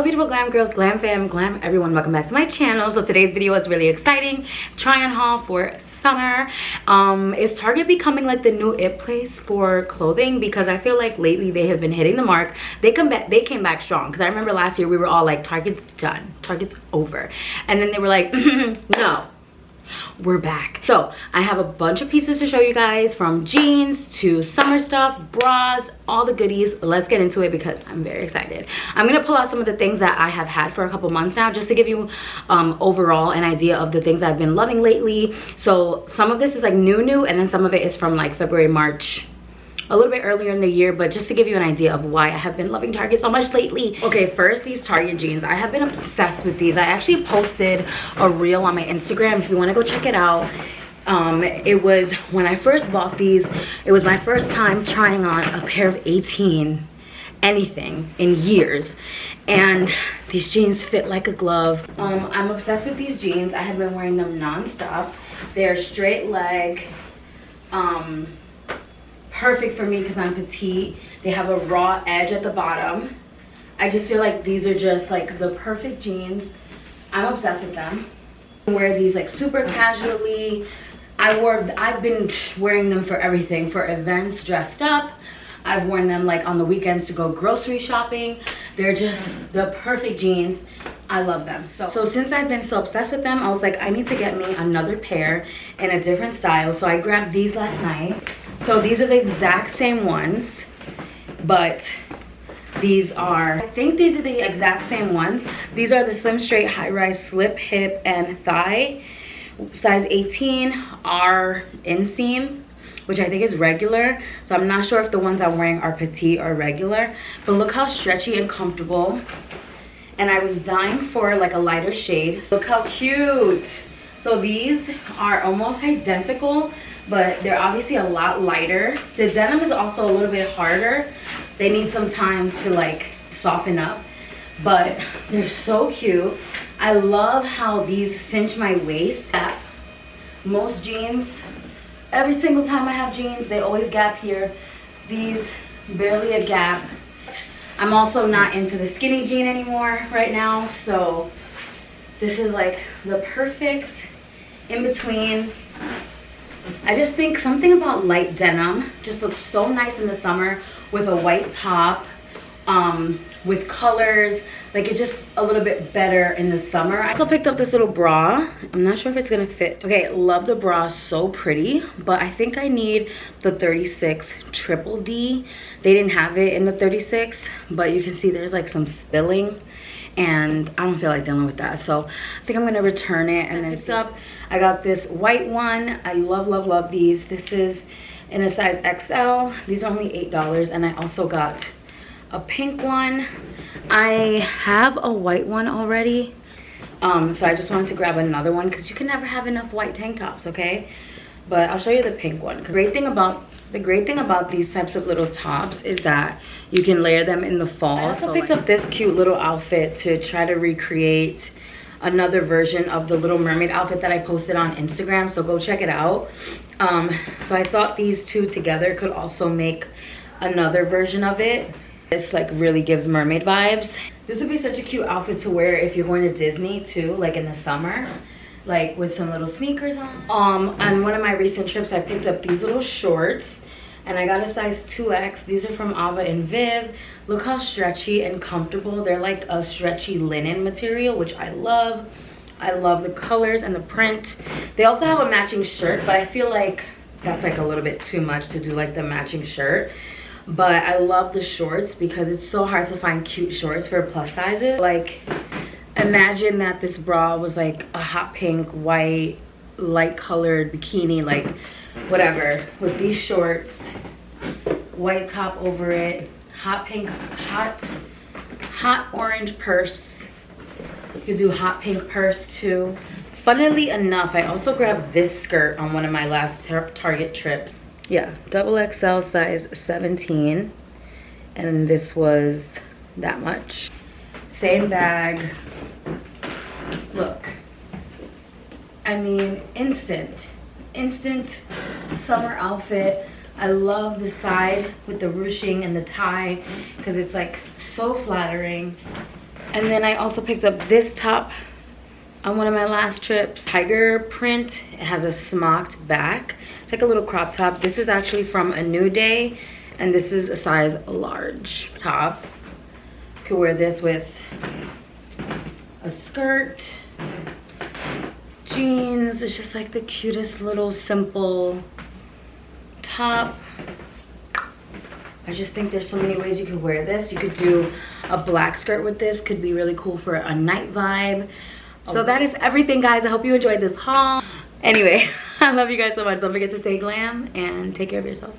beautiful glam girls, glam fam, glam everyone, welcome back to my channel. So today's video is really exciting. Try on haul for summer. Is Target becoming like the new it place for clothing? Because I feel like lately they have been hitting the mark. They came back strong, because I remember last year we were all like, Target's done, Target's over, and then they were like no, we're back. So I have a bunch of pieces to show you guys, from jeans to summer stuff, bras, all the goodies. Let's get into it because I'm very excited. I'm gonna pull out some of the things that I have had for a couple months now, just to give you overall an idea of the things I've been loving lately. So some of this is like new, and then some of it is from like February, March, a little bit earlier in the year, but just to give you an idea of why I have been loving Target so much lately. Okay, first, these Target jeans. I have been obsessed with these. I actually posted a reel on my Instagram if you want to go check it out. It was when I first bought these, it was my first time trying on a pair of 18 anything in years, and these jeans fit like a glove. I'm obsessed with these jeans. I have been wearing them non-stop. They're straight leg, perfect for me because I'm petite. They have a raw edge at the bottom. I just feel like these are just like the perfect jeans. I'm obsessed with them. I wear these like super casually. I've been wearing them for everything, for events, dressed up. I've worn them like on the weekends to go grocery shopping. They're just the perfect jeans. I love them. So since I've been so obsessed with them, I was like, I need to get me another pair in a different style. So I grabbed these last night. So these are the exact same ones, but these are, I think these are the exact same ones. These are the slim straight high rise slip, hip, and thigh. Size 18 are inseam, which I think is regular. So I'm not sure if the ones I'm wearing are petite or regular, but look how stretchy and comfortable. And I was dying for like a lighter shade. Look how cute. So these are almost identical, but they're obviously a lot lighter. The denim is also a little bit harder. They need some time to like soften up, but they're so cute. I love how these cinch my waist. Most jeans, every single time I have jeans, they always gap here. These, barely a gap. I'm also not into the skinny jean anymore right now, so this is like the perfect in between. I just think something about light denim just looks so nice in the summer with a white top, with colors. Like, it's just a little bit better in the summer. I also picked up this little bra. I'm not sure if it's gonna fit. Okay, love the bra, so pretty, but I think I need the 36 triple D. They didn't have it in the 36, but you can see there's like some spilling, and I don't feel like dealing with that, so I think I'm gonna return it. And then I got this white one. I love these. This is in a size XL. These are only $8, and I also got a pink one. I have a white one already, so I just wanted to grab another one because you can never have enough white tank tops, okay? But I'll show you the pink one. The great thing about these types of little tops is that you can layer them in the fall. I also picked up this cute little outfit to try to recreate another version of the Little Mermaid outfit that I posted on Instagram, so go check it out. So I thought these two together could also make another version of it. This like really gives mermaid vibes. This would be such a cute outfit to wear if you're going to Disney too, like in the summer, like with some little sneakers on. On one of my recent trips, I picked up these little shorts, and I got a size 2X. These are from Ava and Viv. Look how stretchy and comfortable. They're like a stretchy linen material, which I love. I love the colors and the print. They also have a matching shirt, but I feel like that's like a little bit too much to do like the matching shirt. But I love the shorts because it's so hard to find cute shorts for plus sizes. Like, imagine that this bra was like a hot pink, white, light colored bikini, like whatever, with these shorts, white top over it, hot pink, hot orange purse. You could do hot pink purse too. Funnily enough, I also grabbed this skirt on one of my last Target trips. Yeah, double XL size 17, and this was that much. Same bag. Look, I mean, instant summer outfit. I love the side with the ruching and the tie because it's like so flattering. And then I also picked up this top on one of my last trips. Tiger print. It has a smocked back. It's like a little crop top. This is actually from A New Day, and this is a size large. Top. You could wear this with a skirt, jeans. It's just like the cutest little simple top. I just think there's so many ways you could wear this. You could do a black skirt with this. Could be really cool for a night vibe. So that is everything, guys. I hope you enjoyed this haul. Anyway, I love you guys so much. Don't forget to stay glam and take care of yourself.